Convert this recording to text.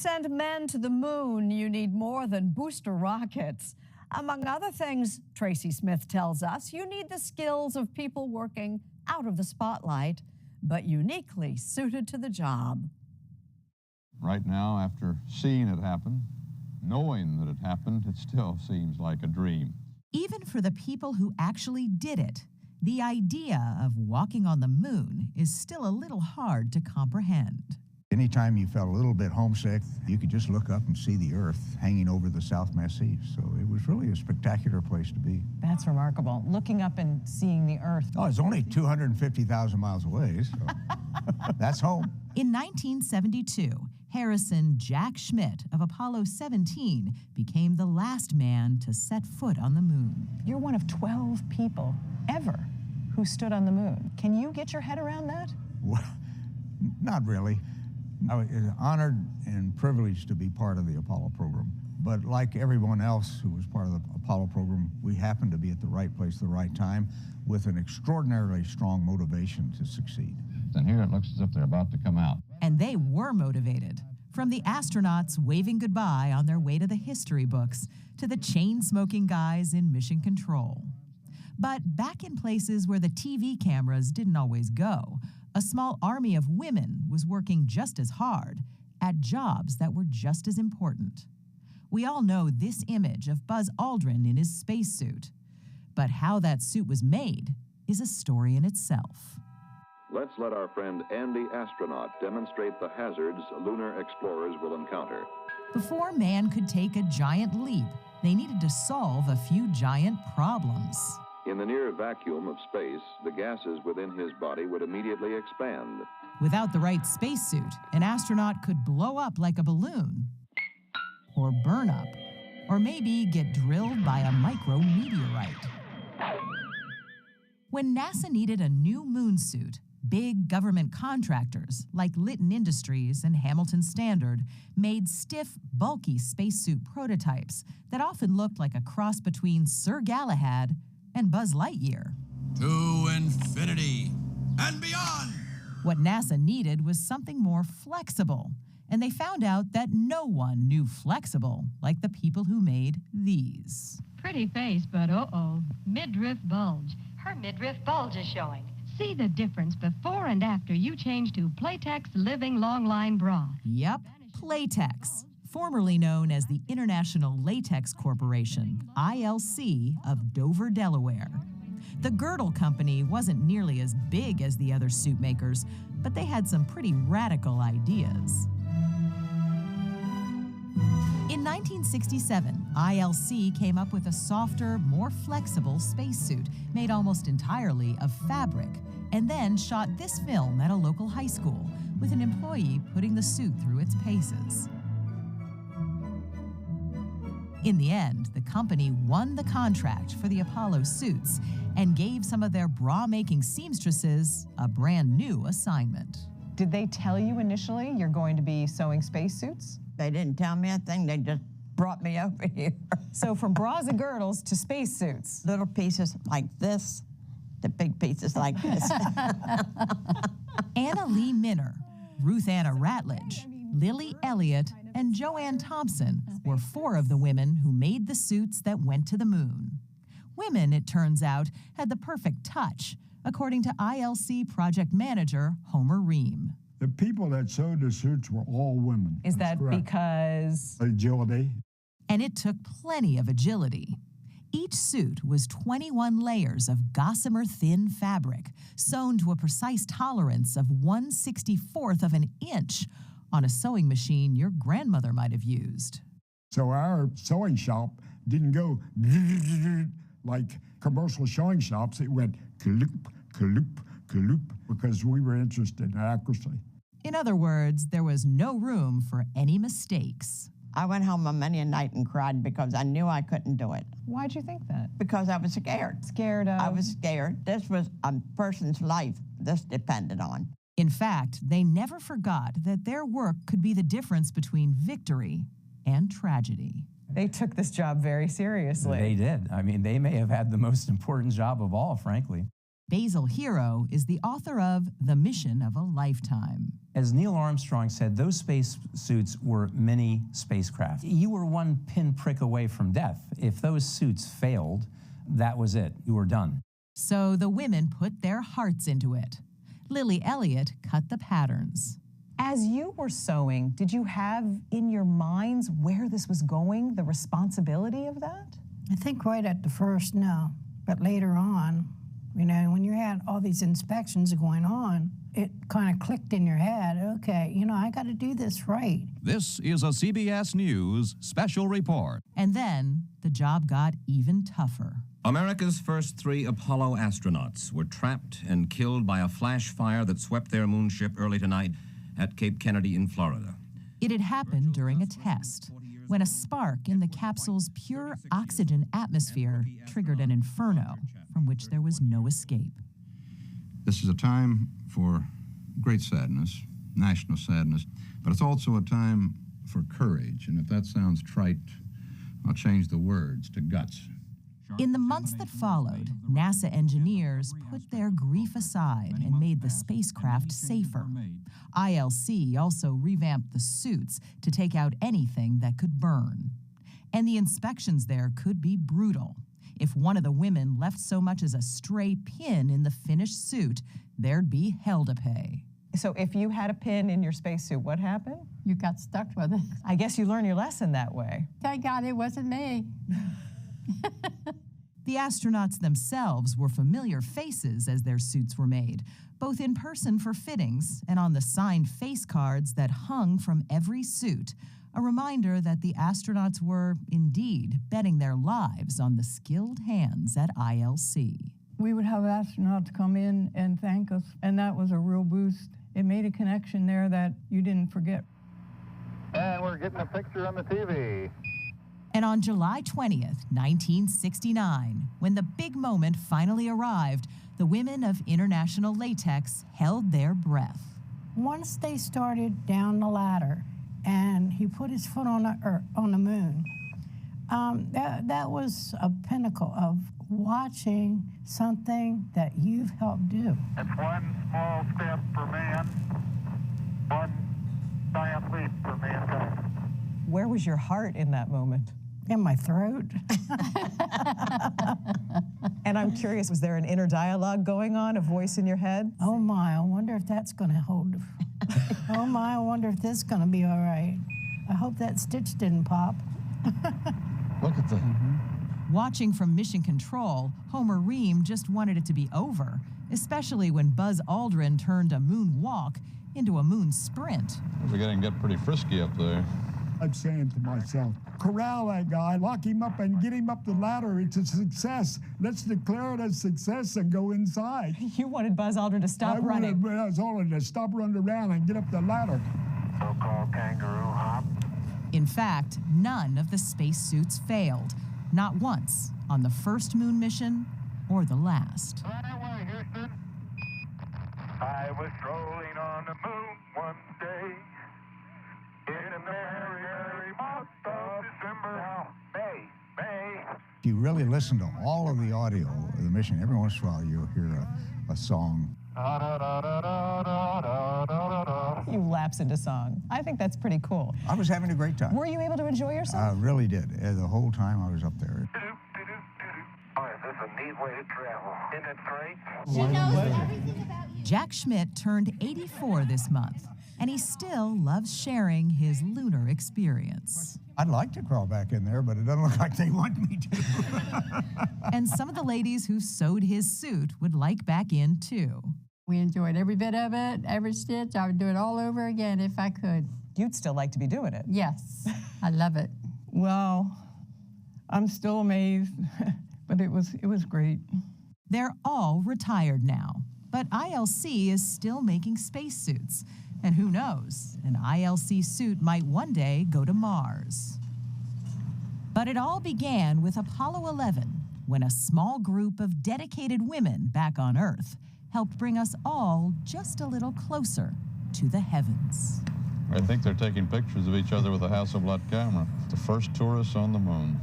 send men to the moon, you need more than booster rockets. Among other things, Tracy Smith tells us, you need the skills of people working out of the spotlight, but uniquely suited to the job. Right now, after seeing it happen, knowing that it happened, it still seems like a dream. Even for the people who actually did it, the idea of walking on the moon is still a little hard to comprehend. Anytime you felt a little bit homesick, you could just look up and see the Earth hanging over the South Massif. So it was really a spectacular place to be. That's remarkable. Looking up and seeing the Earth. Oh, it's only 250,000 miles away, so that's home. In 1972, Harrison Jack Schmitt of Apollo 17 became the last man to set foot on the moon. You're one of 12 people ever who stood on the moon. Can you get your head around that? Well, not really. I was honored and privileged to be part of the Apollo program. But like everyone else who was part of the Apollo program, we happened to be at the right place at the right time with an extraordinarily strong motivation to succeed. And here it looks as if they're about to come out. And they were motivated. From the astronauts waving goodbye on their way to the history books to the chain-smoking guys in mission control. But back in places where the TV cameras didn't always go, a small army of women was working just as hard at jobs that were just as important. We all know this image of Buzz Aldrin in his spacesuit. But how that suit was made is a story in itself. Let's let our friend Andy Astronaut demonstrate the hazards lunar explorers will encounter. Before man could take a giant leap, they needed to solve a few giant problems. In the near vacuum of space, the gases within his body would immediately expand. Without the right spacesuit, an astronaut could blow up like a balloon, or burn up, or maybe get drilled by a micrometeorite. When NASA needed a new moon suit, big government contractors like Litton Industries and Hamilton Standard made stiff, bulky spacesuit prototypes that often looked like a cross between Sir Galahad and Buzz Lightyear. To infinity and beyond! What NASA needed was something more flexible, and they found out that no one knew flexible like the people who made these. Pretty face, but uh-oh, midriff bulge. Her midriff bulge is showing. See the difference before and after you change to Playtex Living Long Line Bra. Yep, Playtex, formerly known as the International Latex Corporation, ILC, of Dover, Delaware. The girdle company wasn't nearly as big as the other suit makers, but they had some pretty radical ideas. In 1967, ILC came up with a softer, more flexible spacesuit made almost entirely of fabric, and then shot this film at a local high school with an employee putting the suit through its paces. In the end, the company won the contract for the Apollo suits and gave some of their bra-making seamstresses a brand new assignment. Did they tell you initially you're going to be sewing spacesuits? They didn't tell me a thing. They just brought me over here. So from bras and girdles to spacesuits. Little pieces like this, to big pieces like this. Anna Lee Minner, Ruth Anna Ratledge, Lily Elliott, and Joanne Thompson were 4 of the women who made the suits that went to the moon. Women, it turns out, had the perfect touch, according to ILC project manager Homer Ream. The people that sewed the suits were all women. Is That's that correct. because? Agility. And it took plenty of agility. Each suit was 21 layers of gossamer thin fabric, sewn to a precise tolerance of 1/64th of an inch on a sewing machine your grandmother might have used. So our sewing shop didn't go like commercial sewing shops. It went kaloop, kaloop, kaloop, because we were interested in accuracy. In other words, there was no room for any mistakes. I went home a many a night and cried because I knew I couldn't do it. Why'd you think that? Because I was scared. Scared of? I was scared. This was a person's life this depended on. In fact, they never forgot that their work could be the difference between victory and tragedy. They took this job very seriously. They did. I mean, they may have had the most important job of all, frankly. Basil Hero is the author of The Mission of a Lifetime. As Neil Armstrong said, those space suits were mini spacecraft. You were one pinprick away from death. If those suits failed, that was it. You were done. So the women put their hearts into it. Lily Elliott cut the patterns. As you were sewing, did you have in your minds where this was going, the responsibility of that? I think right at the first, no. But later on, you know, when you had all these inspections going on, it kind of clicked in your head, okay, you know, I got to do this right. This is a CBS News special report. And then the job got even tougher. America's first 3 Apollo astronauts were trapped and killed by a flash fire that swept their moonship early tonight at Cape Kennedy in Florida. It had happened during a test, when a spark in the capsule's pure oxygen atmosphere triggered an inferno from which there was no escape. This is a time for great sadness, national sadness, but it's also a time for courage. And if that sounds trite, I'll change the words to guts. In the months that followed, NASA engineers put their grief aside and made the spacecraft safer. ILC also revamped the suits to take out anything that could burn. And the inspections there could be brutal. If one of the women left so much as a stray pin in the finished suit, there'd be hell to pay. So if you had a pin in your spacesuit, what happened? You got stuck with it. I guess you learned your lesson that way. Thank God it wasn't me. The astronauts themselves were familiar faces as their suits were made, both in person for fittings and on the signed face cards that hung from every suit, a reminder that the astronauts were, indeed, betting their lives on the skilled hands at ILC. We would have astronauts come in and thank us, and that was a real boost. It made a connection there that you didn't forget. And we're getting a picture on the TV. And on July 20th, 1969, when the big moment finally arrived, the women of International Latex held their breath. Once they started down the ladder and he put his foot on the moon, that was a pinnacle of watching something that you've helped do. It's one small step for man, one giant leap for mankind. Where was your heart in that moment? In my throat. And I'm curious, was there an inner dialogue going on, a voice in your head? Oh my, I wonder if that's going to hold. Oh my, I wonder if this is going to be all right. I hope that stitch didn't pop. Look at the... Watching from Mission Control, Homer Ream just wanted it to be over, especially when Buzz Aldrin turned a moon walk into a moon sprint. We're getting pretty frisky up there. I'm saying to myself, corral that guy, lock him up and get him up the ladder. It's a success. Let's declare it a success and go inside. You wanted Buzz Aldrin to stop running. I wanted Buzz Aldrin to stop running around and get up the ladder. So-called kangaroo hop. In fact, none of the spacesuits failed. Not once on the first moon mission or the last. Right away, Houston. I was strolling on the moon one day. In a merry, merry month of December. Now, May. If you really listen to all of the audio of the mission, every once in a while you'll hear a song. You lapse into song. I think that's pretty cool. I was having a great time. Were you able to enjoy yourself? I really did. The whole time I was up there. Oh, is this a neat way to travel? Isn't it great? She knows everything about you. Jack Schmidt turned 84 this month, and he still loves sharing his lunar experience. I'd like to crawl back in there, but it doesn't look like they want me to. And some of the ladies who sewed his suit would like back in, too. We enjoyed every bit of it, every stitch. I would do it all over again if I could. You'd still like to be doing it. Yes, I love it. Well, I'm still amazed, but it was great. They're all retired now, but ILC is still making spacesuits. And who knows, an ILC suit might one day go to Mars. But it all began with Apollo 11, when a small group of dedicated women back on Earth helped bring us all just a little closer to the heavens. I think they're taking pictures of each other with a Hasselblad camera. The first tourists on the moon.